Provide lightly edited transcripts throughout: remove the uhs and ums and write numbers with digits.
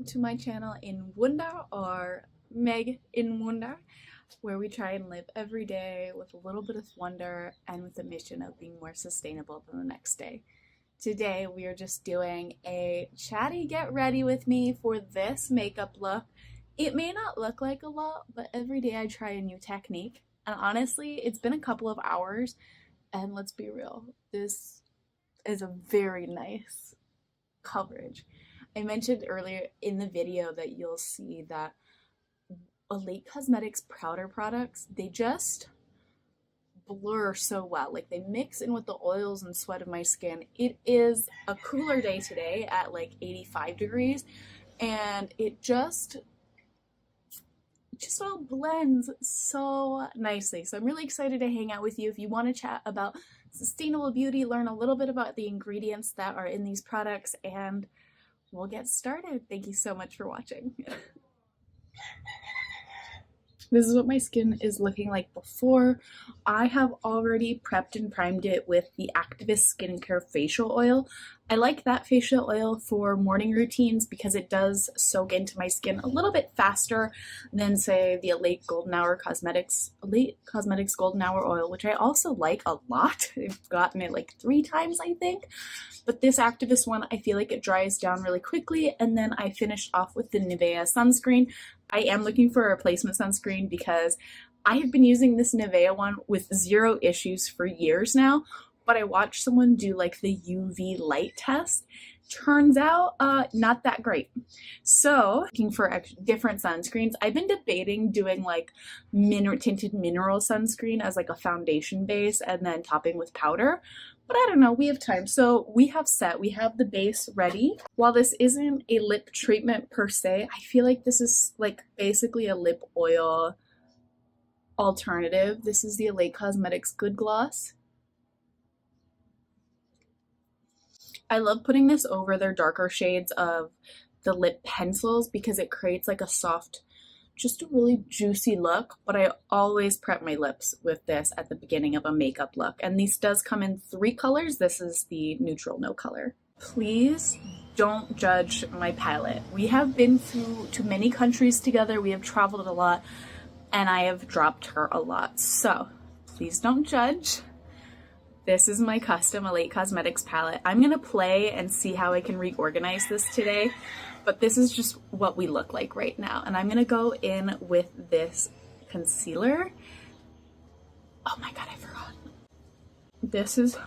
to my channel in Wunder, or Meg in Wunder, where we try and live every day with a little bit of wonder and with the mission of being more sustainable than the next day. Today we are just doing a chatty get ready with me for this makeup look. It may not look like a lot, but every day I try a new technique, and honestly it's been a couple of hours, and let's be real, this is a very nice coverage. I mentioned earlier in the video that you'll see that Elite Cosmetics powder products, they just blur so well. Like, they mix in with the oils and sweat of my skin. It is a cooler day today at like 85 degrees, and it just all blends so nicely. So I'm really excited to hang out with you. If you want to chat about sustainable beauty, learn a little bit about the ingredients that are in these products, and we'll get started. Thank you so much for watching. This is what my skin is looking like before. I have already prepped and primed it with the Activist Skincare Facial Oil. I like that facial oil for morning routines because it does soak into my skin a little bit faster than, say, the Elite Cosmetics Golden Hour Oil, which I also like a lot. I've gotten it like 3 times, I think. But this Activist one, I feel like it dries down really quickly. And then I finished off with the Nivea sunscreen. I am looking for a replacement sunscreen because I have been using this Nivea one with 0 issues for years now, but I watched someone do like the UV light test. Turns out not that great. So looking for different sunscreens. I've been debating doing like tinted mineral sunscreen as like a foundation base and then topping with powder. But I don't know, we have time. So we have the base ready. While this isn't a lip treatment per se, I feel like this is like basically a lip oil alternative. This is the Elite Cosmetics Good Gloss. I love putting this over their darker shades of the lip pencils because it creates like a soft, just a really juicy look. But I always prep my lips with this at the beginning of a makeup look, and this does come in 3 colors. This is the neutral no color. Please don't judge my palette. We have been to many countries together, we have traveled a lot, and I have dropped her a lot, so please don't judge. This is my custom Elite Cosmetics palette. I'm gonna play and see how I can reorganize this today, but this is just what we look like right now. And I'm gonna go in with this concealer. Oh my god, I forgot. This is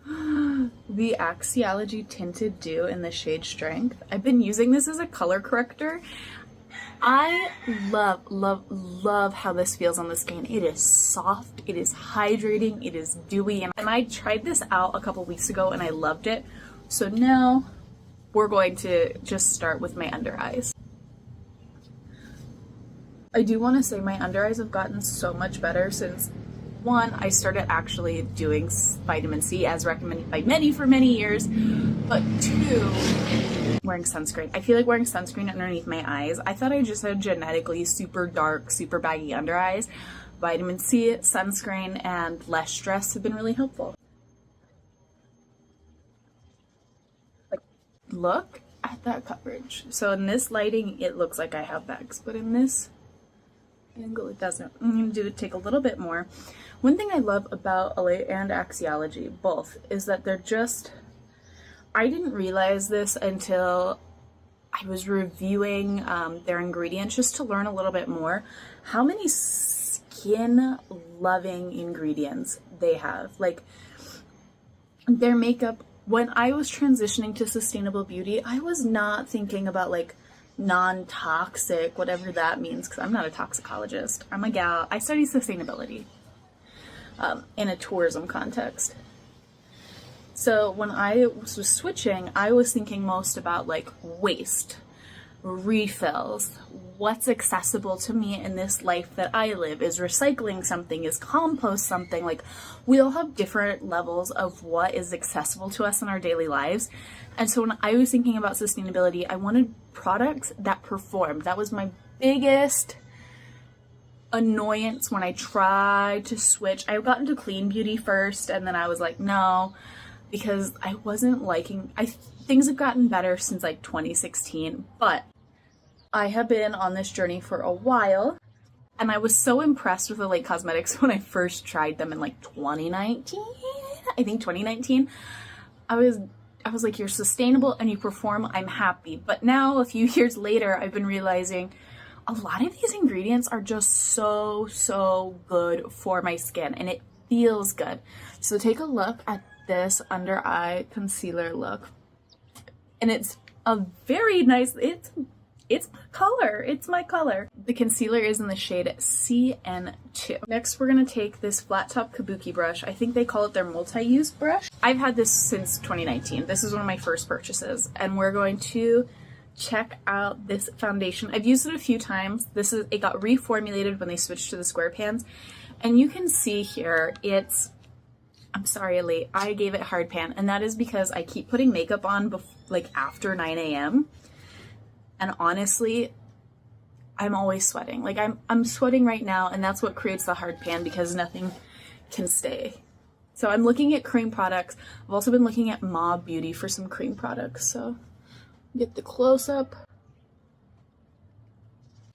the Axiology Tinted Dew in the shade Strength. I've been using this as a color corrector. I love how this feels on the skin. It is soft, it is hydrating, it is dewy, and I tried this out a couple weeks ago and I loved it. So now we're going to just start with my under eyes. I do want to say my under eyes have gotten so much better since, 1, I started actually doing vitamin C as recommended by many for many years, but 2, wearing sunscreen. I feel like wearing sunscreen underneath my eyes. I thought I just had genetically super dark, super baggy under eyes. Vitamin C, sunscreen, and less stress have been really helpful. Like, look at that coverage. So in this lighting, it looks like I have bags, but in this angle, it doesn't. I'm gonna take a little bit more. One thing I love about Elite and Axiology, both, is that they're just, I didn't realize this until I was reviewing their ingredients just to learn a little bit more, how many skin loving ingredients they have. Like, their makeup, when I was transitioning to sustainable beauty, I was not thinking about like non-toxic, whatever that means, because I'm not a toxicologist. I'm a gal. I study sustainability in a tourism context. So when I was switching, I was thinking most about like waste, refills, what's accessible to me in this life that I live. Is recycling something? Is compost something? Like, we all have different levels of what is accessible to us in our daily lives. And so when I was thinking about sustainability, I wanted products that performed. That was my biggest annoyance when I tried to switch. I got into clean beauty first, and then I was like, no, because I wasn't liking, things have gotten better since like 2016, but I have been on this journey for a while, and I was so impressed with the Lake Cosmetics when I first tried them in like 2019. I think 2019. I was like, you're sustainable and you perform, I'm happy. But now, a few years later, I've been realizing a lot of these ingredients are just so good for my skin, and it feels good. So take a look at this under eye concealer look. And it's a very nice, it's my color. It's my color. The concealer is in the shade CN2. Next, we're gonna take this flat top kabuki brush. I think they call it their multi-use brush. I've had this since 2019. This is one of my first purchases, and we're going to check out this foundation. I've used it a few times. It got reformulated when they switched to the square pans, and you can see here I'm sorry, Elite, I gave it hard pan, and that is because I keep putting makeup on like after 9 a.m. And honestly, I'm always sweating. Like I'm sweating right now, and that's what creates the hard pan because nothing can stay. So I'm looking at cream products. I've also been looking at Mob Beauty for some cream products. So get the close up.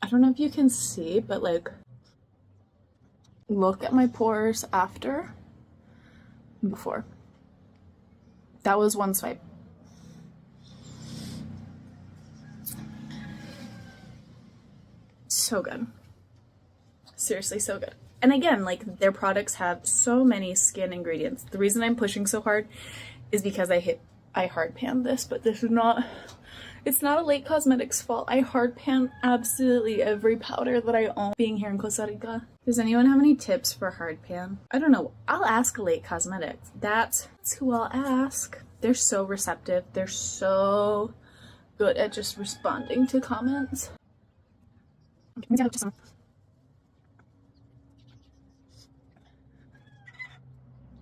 I don't know if you can see, but like, look at my pores after and before. That was one swipe. So good. Seriously, so good. And again, like, their products have so many skin ingredients. The reason I'm pushing so hard is because I hard panned this, but this is not, it's not a Lake Cosmetics fault. I hard pan absolutely every powder that I own being here in Costa Rica. Does anyone have any tips for hard pan? I don't know. I'll ask Lake Cosmetics. That's who I'll ask. They're so receptive. They're so good at just responding to comments.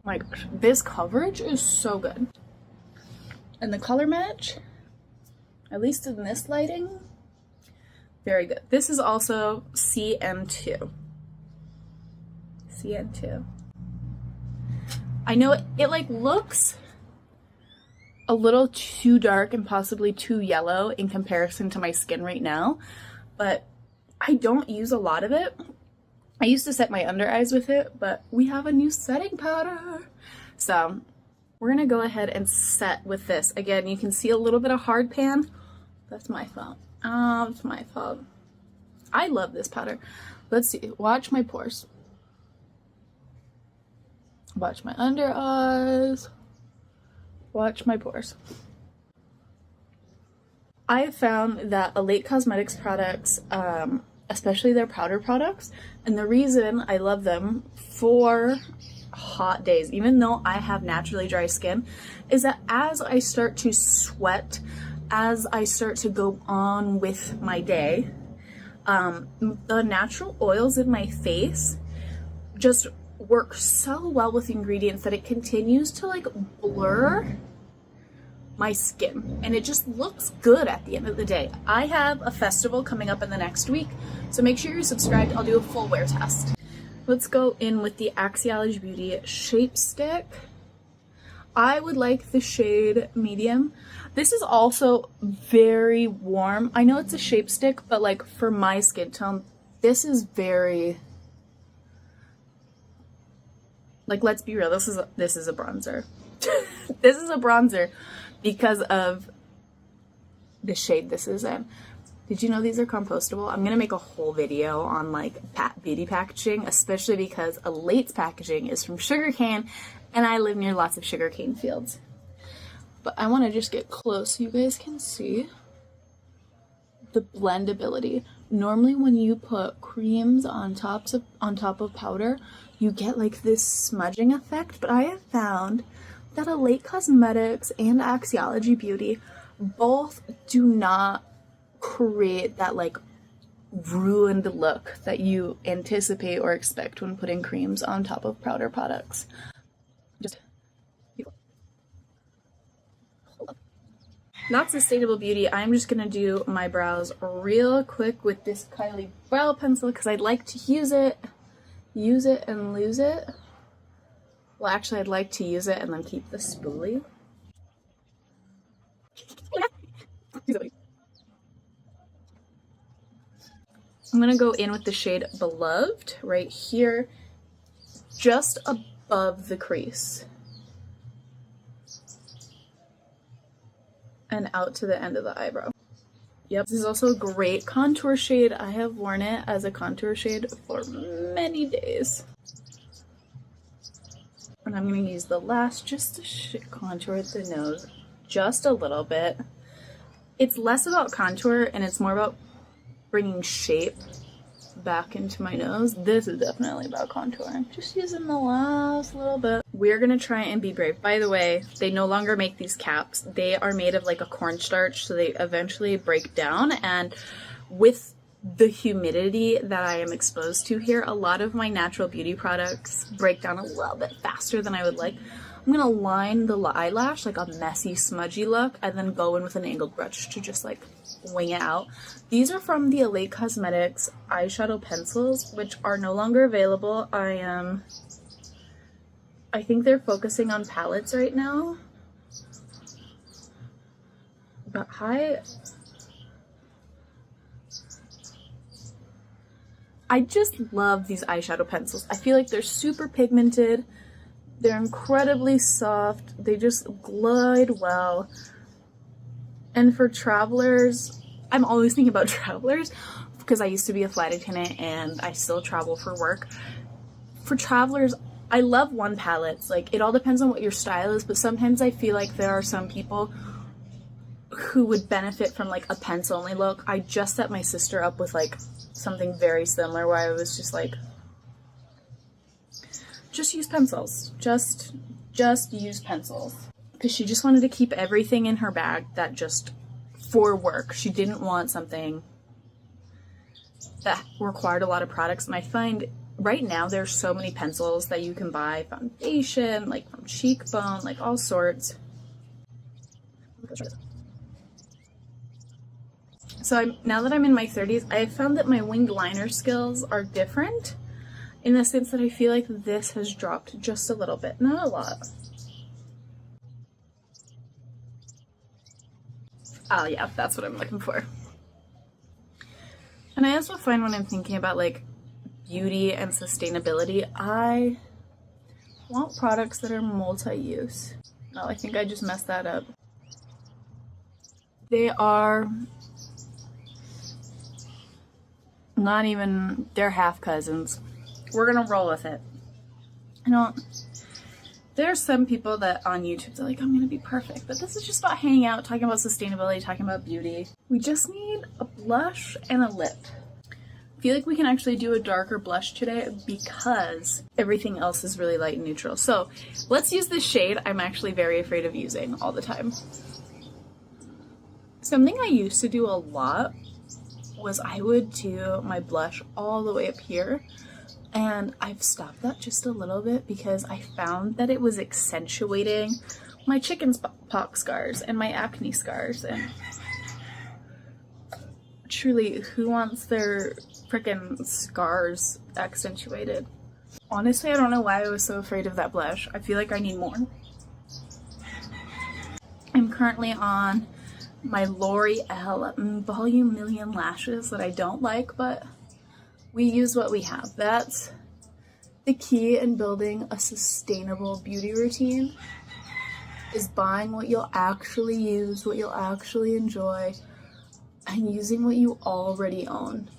My gosh, this coverage is so good. And the color match, at least in this lighting, very good. This is also CN2. CN2. I know it like looks a little too dark and possibly too yellow in comparison to my skin right now, but I don't use a lot of it. I used to set my under eyes with it, but we have a new setting powder. So we're gonna go ahead and set with this. Again, you can see a little bit of hard pan. That's my fault. Oh, it's my fault. I love this powder. Let's see, watch my pores. Watch my under eyes. Watch my pores. I have found that Elite Cosmetics products, especially their powder products, and the reason I love them for hot days, even though I have naturally dry skin, is that as I start to sweat, as I start to go on with my day, the natural oils in my face just work so well with ingredients that it continues to like blur my skin, and it just looks good at the end of the day. I have a festival coming up in the next week, so make sure you're subscribed. I'll do a full wear test. Let's go in with the Axiology Beauty Shape Stick. I would like the shade medium. This is also very warm. I know it's a shape stick, but like for my skin tone, this is very, like, let's be real, this is a bronzer. This is a bronzer because of the shade this is in. Did you know these are compostable? I'm gonna make a whole video on like beauty packaging, especially because Elate's packaging is from sugarcane, and I live near lots of sugarcane fields. But I want to just get close so you guys can see the blendability. Normally when you put creams on top of powder, you get like this smudging effect, but I have found that Elite Cosmetics and Axiology Beauty both do not create that like ruined look that you anticipate or expect when putting creams on top of powder products. Just not sustainable beauty. I'm just gonna do my brows real quick with this Kylie brow pencil because I'd like to use it and lose it. Well, actually, I'd like to use it and then keep the spoolie. I'm gonna go in with the shade Beloved right here, just above the crease. And out to the end of the eyebrow. Yep, this is also a great contour shade. I have worn it as a contour shade for many days. And I'm going to use the last just to contour the nose just a little bit. It's less about contour and it's more about bringing shape back into my nose. This is definitely about contouring. Just using the last little bit. We're gonna try and be brave. By the way, they no longer make these caps. They are made of like a cornstarch, so they eventually break down. And with the humidity that I am exposed to here, a lot of my natural beauty products break down a little bit faster than I would like. I'm gonna line the eyelash like a messy, smudgy look, and then go in with an angled brush to just like wing it out. These are from the Elate Cosmetics eyeshadow pencils, which are no longer available. I think they're focusing on palettes right now. But I just love these eyeshadow pencils. I feel like they're super pigmented. They're incredibly soft. They just glide well. And for travelers, I'm always thinking about travelers because I used to be a flight attendant and I still travel for work. For travelers, I love one palettes. Like, it all depends on what your style is, but sometimes I feel like there are some people who would benefit from like a pencil only look. I just set my sister up with like something very similar where I was just like, just use pencils. Just use pencils. Because she just wanted to keep everything in her bag that just for work. She didn't want something that required a lot of products. And I find right now there's so many pencils that you can buy. Foundation, like from Cheekbone, like all sorts. So now that I'm in my 30s, I have found that my winged liner skills are different. In the sense that I feel like this has dropped just a little bit, not a lot. Oh yeah, that's what I'm looking for. And I also find when I'm thinking about like beauty and sustainability, I want products that are multi-use. Oh, I think I just messed that up. They are not even, they're half cousins. We're gonna roll with it. There's some people that on YouTube are like, I'm gonna be perfect, but this is just about hanging out, talking about sustainability, talking about beauty. We just need a blush and a lip. I feel like we can actually do a darker blush today because everything else is really light and neutral. So let's use this shade I'm actually very afraid of using all the time. Something I used to do a lot was I would do my blush all the way up here. And I've stopped that just a little bit because I found that it was accentuating my chicken pox scars and my acne scars. And truly, who wants their freaking scars accentuated? Honestly, I don't know why I was so afraid of that blush. I feel like I need more. I'm currently on my L'Oreal Volume Million Lashes that I don't like, but we use what we have. That's the key in building a sustainable beauty routine, is buying what you'll actually use, what you'll actually enjoy, and using what you already own.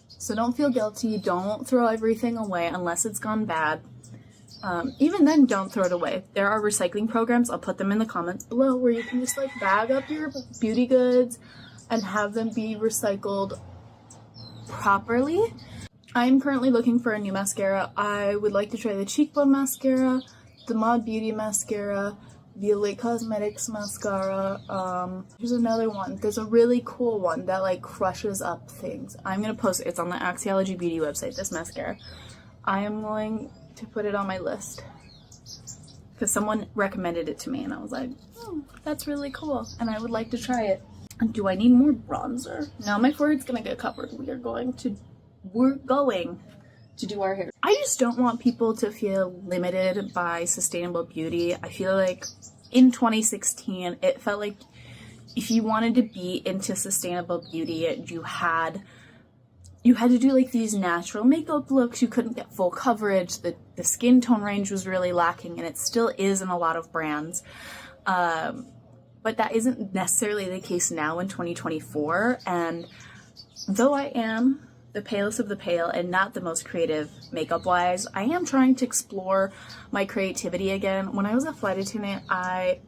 So don't feel guilty. Don't throw everything away unless it's gone bad. Even then, don't throw it away. There are recycling programs, I'll put them in the comments below, where you can just like bag up your beauty goods and have them be recycled properly. I'm currently looking for a new mascara. I would like to try the Cheekbone mascara, the Mod Beauty mascara, the Elate Cosmetics mascara. There's another one. There's a really cool one that like crushes up things. I'm gonna post it. It's on the Axiology Beauty website, this mascara. I am going to put it on my list because someone recommended it to me and I was like, that's really cool and I would like to try it. Do I need more bronzer? No, my forehead's gonna get covered. We're going to do our hair. I just don't want people to feel limited by sustainable beauty. I feel like in 2016, it felt like if you wanted to be into sustainable beauty, you had you had to do like these natural makeup looks. You couldn't get full coverage. The skin tone range was really lacking, and it still is in a lot of brands. But that isn't necessarily the case now in 2024. And though I am the palest of the pale and not the most creative makeup wise, I am trying to explore my creativity again. When I was a flight attendant, I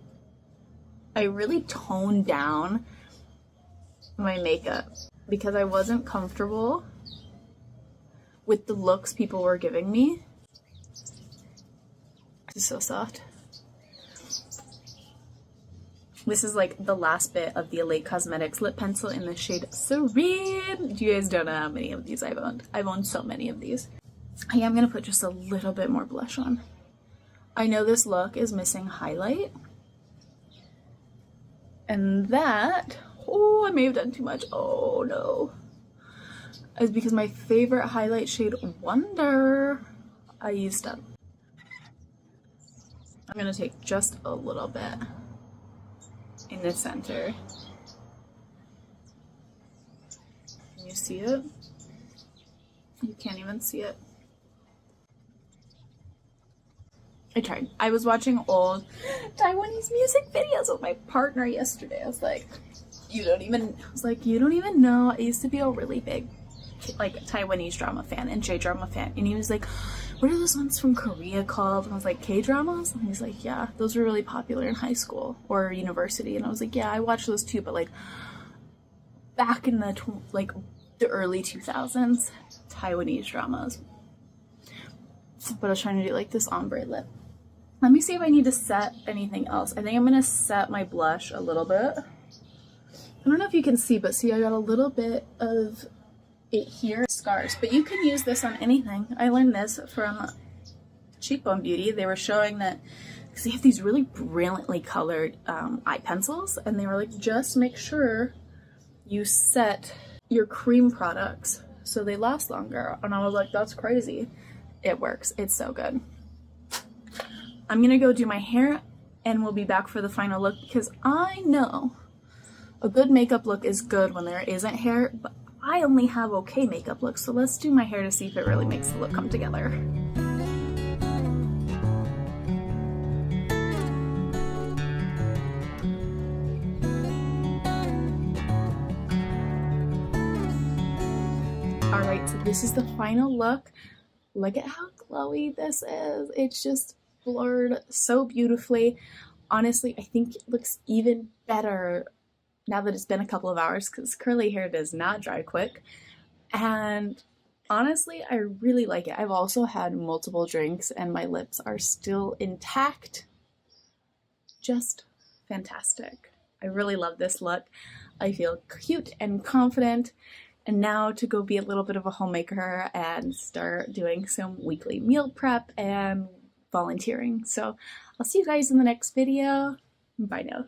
really toned down my makeup because I wasn't comfortable with the looks people were giving me. It's so soft. This is like the last bit of the Elate Cosmetics lip pencil in the shade Serene. You guys don't know how many of these I've owned. I've owned so many of these. I am gonna put just a little bit more blush on. I know this look is missing highlight. And that, oh, I may have done too much. Oh no. Is because my favorite highlight shade, Wonder, I used up. I'm gonna take just a little bit in the center. Can you see it? You can't even see it. I tried. I was watching old Taiwanese music videos with my partner yesterday. I was like, you don't even know. I used to be a really big like Taiwanese drama fan and J-drama fan. And he was like, what are those ones from Korea called? And I was like, K-dramas? And he's like, yeah, those were really popular in high school or university. And I was like, yeah, I watched those too, but like back in the early 2000s, Taiwanese dramas. But I was trying to do like this ombre lip. Let me see if I need to set anything else. I think I'm gonna set my blush a little bit. I don't know if you can see, but see, I got a little bit of it here, scars, but you can use this on anything. I learned this from Cheekbone Beauty. They were showing that because they have these really brilliantly colored eye pencils, and they were like, just make sure you set your cream products so they last longer. And I was like, that's crazy. It works. It's so good. I'm gonna go do my hair and we'll be back for the final look, because I know a good makeup look is good when there isn't hair, but I only have okay makeup looks. So let's do my hair to see if it really makes the look come together. Alright, so this is the final look. Look at how glowy this is. It's just blurred so beautifully. Honestly, I think it looks even better now that it's been a couple of hours, because curly hair does not dry quick. And honestly, I really like it. I've also had multiple drinks and my lips are still intact. Just fantastic. I really love this look. I feel cute and confident. And now to go be a little bit of a homemaker and start doing some weekly meal prep and volunteering. So I'll see you guys in the next video. Bye now.